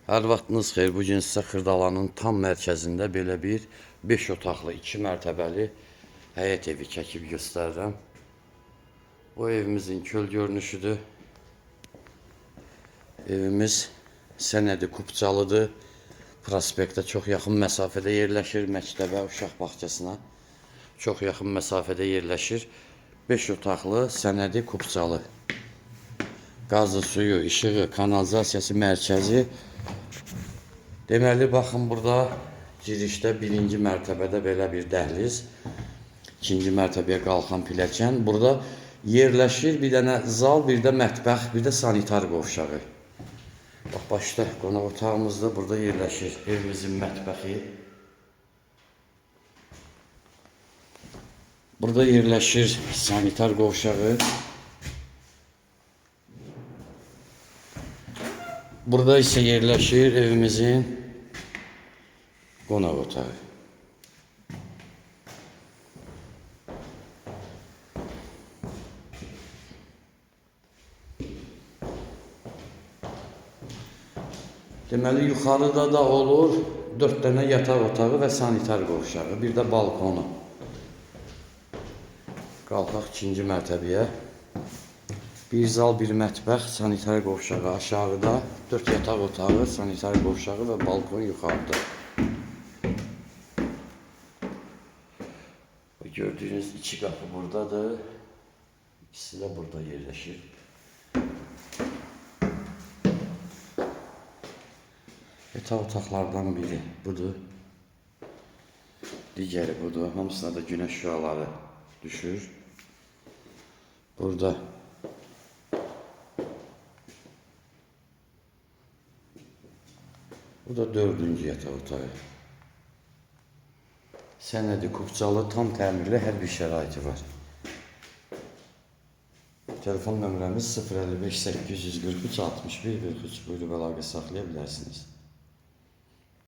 Hər vaxtınız xeyir. Bu gün sizə Xırdalanın tam mərkəzində belə bir 5 otaqlı, 2 mərtəbəli həyət evi çəkib göstərirəm. Bu evimizin köl görünüşüdür. Evimiz sənədi Kupçalıdır. Prospektə çox yaxın məsafədə yerləşir. Məktəbə, uşaq bağçasına çox yaxın məsafədə yerləşir. 5 otaqlı sənədi Kupçalı. Qazı, suyu, işığı, kanalizasiyası mərkəzi. Deməli, baxın, burada girişdə birinci mərtəbədə belə bir dəhliz, ikinci mərtəbəyə qalxan pilləkən. Burada yerləşir bir dənə zal, bir də mətbəx, bir də sanitar qovşağı. Bax, başda qonaq otağımızda burada yerləşir evimizin mətbəxi. Burada yerləşir sanitar qovşağı. Burada isə yerləşir evimizin qonaq otağı. Deməli, yuxarıda da olur 4 dənə yataq otağı və sanitar qovşağı, bir də balkonu. Qalxaq ikinci mərtəbəyə. Bir zal, bir mətbəx, sanitar qovşağı aşağıda, 4 yataq otağı, sanitar qovşağı və balkon yuxarıda. Gördüyünüz iki qapı buradadır. İkisi də burada yerləşir. Yataq otaqlardan biri budur. Digəri budur. Hamısına da günəş şüaları düşür. Burada bu da 4-cü yataq otağı. Sənədi Kupçalı, tam təmirli, hər bir şəraiti var. Telefon nömrəmiz 055 843 61 43. Buyurub əlaqə saxlaya bilərsiniz.